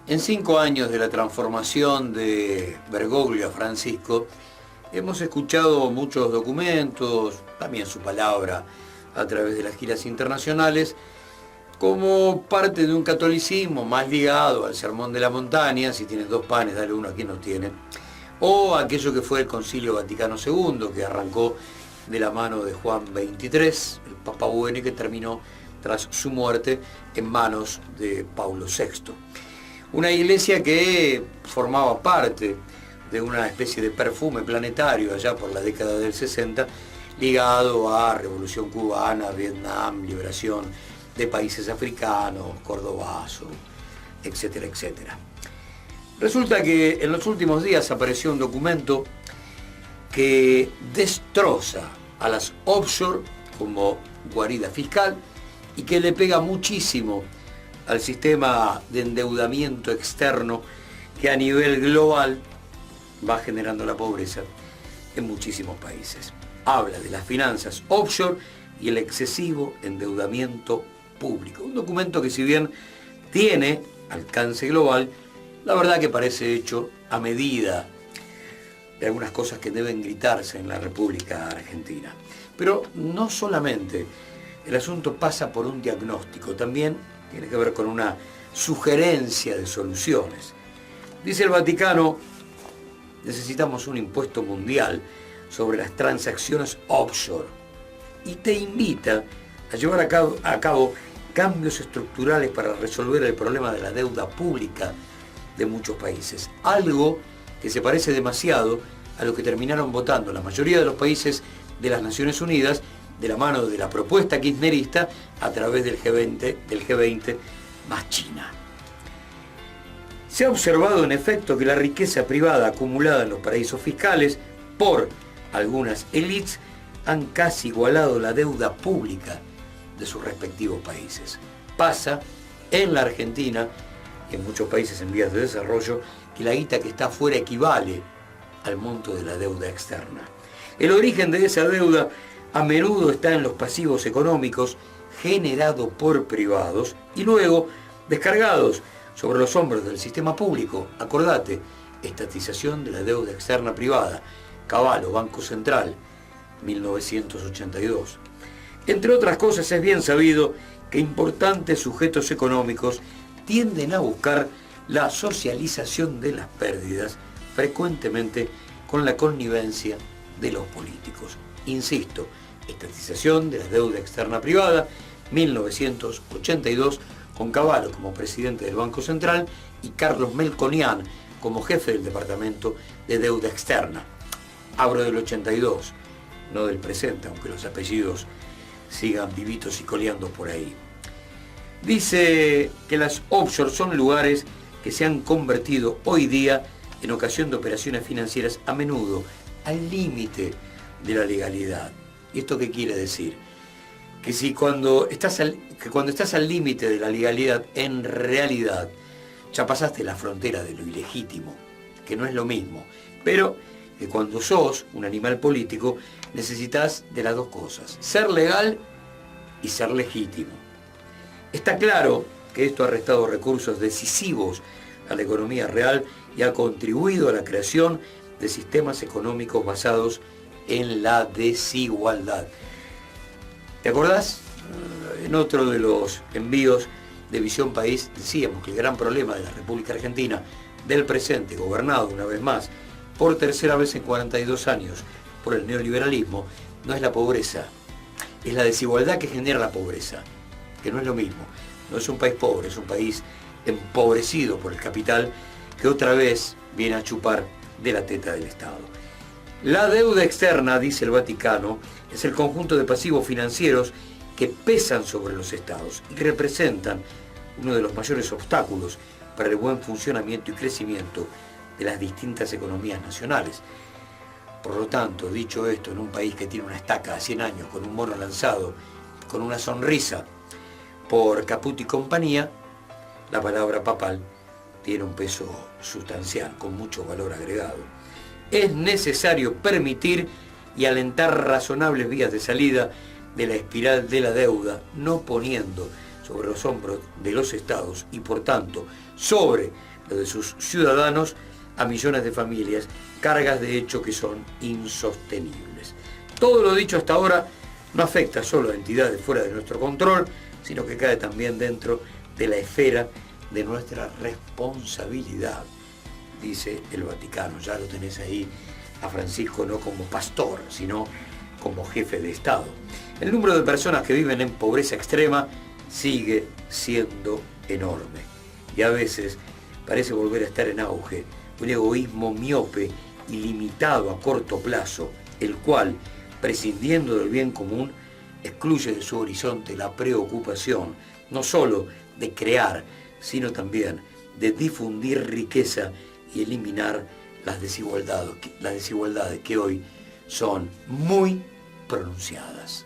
En 5 años de la transformación de Bergoglio a Francisco, hemos escuchado muchos documentos, también su palabra a través de las giras internacionales, como parte de un catolicismo más ligado al sermón de la montaña, si tienes 2 panes, dale uno a quien no tiene, o aquello que fue el Concilio Vaticano II, que arrancó de la mano de Juan XXIII, el Papa Bueno, y que terminó tras su muerte en manos de Paulo VI. Una iglesia que formaba parte de una especie de perfume planetario allá por la década del 60, ligado a Revolución Cubana, Vietnam, liberación de países africanos, Cordobazo, etcétera, etcétera. Resulta que en los últimos días apareció un documento que destroza a las offshore como guarida fiscal y que le pega muchísimo al sistema de endeudamiento externo que a nivel global va generando la pobreza en muchísimos países. Habla de las finanzas offshore y el excesivo endeudamiento público. Un documento que, si bien tiene alcance global, la verdad que parece hecho a medida de algunas cosas que deben gritarse en la República Argentina. Pero no solamente el asunto pasa por un diagnóstico, también tiene que ver con una sugerencia de soluciones. Dice el Vaticano: necesitamos un impuesto mundial sobre las transacciones offshore, y te invita a llevar a cabo cambios estructurales para resolver el problema de la deuda pública de muchos países. Algo que se parece demasiado a lo que terminaron votando la mayoría de los países de las Naciones Unidas de la mano de la propuesta kirchnerista a través del G20 más China. Se ha observado en efecto que la riqueza privada acumulada en los paraísos fiscales por algunas élites han casi igualado la deuda pública de sus respectivos países. Pasa en la Argentina y en muchos países en vías de desarrollo que la guita que está afuera equivale al monto de la deuda externa. El origen de esa deuda a menudo está en los pasivos económicos generados por privados y luego descargados sobre los hombros del sistema público. Acordate, estatización de la deuda externa privada, Cavallo, Banco Central, 1982. Entre otras cosas, es bien sabido que importantes sujetos económicos tienden a buscar la socialización de las pérdidas, frecuentemente con la connivencia de los políticos. Insisto, estatización de la deuda externa privada, 1982, con Cavallo como presidente del Banco Central y Carlos Melconian como jefe del Departamento de Deuda Externa. Hablo del 82, no del presente, aunque los apellidos sigan vivitos y coleando por ahí. Dice que las offshore son lugares que se han convertido hoy día en ocasión de operaciones financieras a menudo al límite de la legalidad. ¿Y esto qué quiere decir? Que si cuando estás al límite de la legalidad, en realidad ya pasaste la frontera de lo ilegítimo, que no es lo mismo, pero que cuando sos un animal político necesitas de las dos cosas: ser legal y ser legítimo. Está claro que esto ha restado recursos decisivos a la economía real y ha contribuido a la creación de sistemas económicos basados en la desigualdad. ¿Te acordás? En otro de los envíos de Visión País decíamos que el gran problema de la República Argentina del presente, gobernado una vez más por tercera vez en 42 años por el neoliberalismo, no es la pobreza, es la desigualdad que genera la pobreza, que no es lo mismo. No es un país pobre, es un país empobrecido por el capital que otra vez viene a chupar de la teta del Estado. La deuda externa, dice el Vaticano, es el conjunto de pasivos financieros que pesan sobre los estados y representan uno de los mayores obstáculos para el buen funcionamiento y crecimiento de las distintas economías nacionales. Por lo tanto, dicho esto, en un país que tiene una estaca de 100 años con un mono lanzado, con una sonrisa por Caputo y compañía, la palabra papal tiene un peso sustancial, con mucho valor agregado. Es necesario permitir y alentar razonables vías de salida de la espiral de la deuda, no poniendo sobre los hombros de los estados y por tanto sobre los de sus ciudadanos a millones de familias, cargas de hecho que son insostenibles. Todo lo dicho hasta ahora no afecta solo a entidades fuera de nuestro control, sino que cae también dentro de la esfera de nuestra responsabilidad, dice el Vaticano. Ya lo tenés ahí a Francisco no como pastor, sino como jefe de Estado. El número de personas que viven en pobreza extrema sigue siendo enorme y a veces parece volver a estar en auge un egoísmo miope y limitado a corto plazo, el cual, prescindiendo del bien común, excluye de su horizonte la preocupación no solo de crear, sino también de difundir riqueza y eliminar las desigualdades que hoy son muy pronunciadas.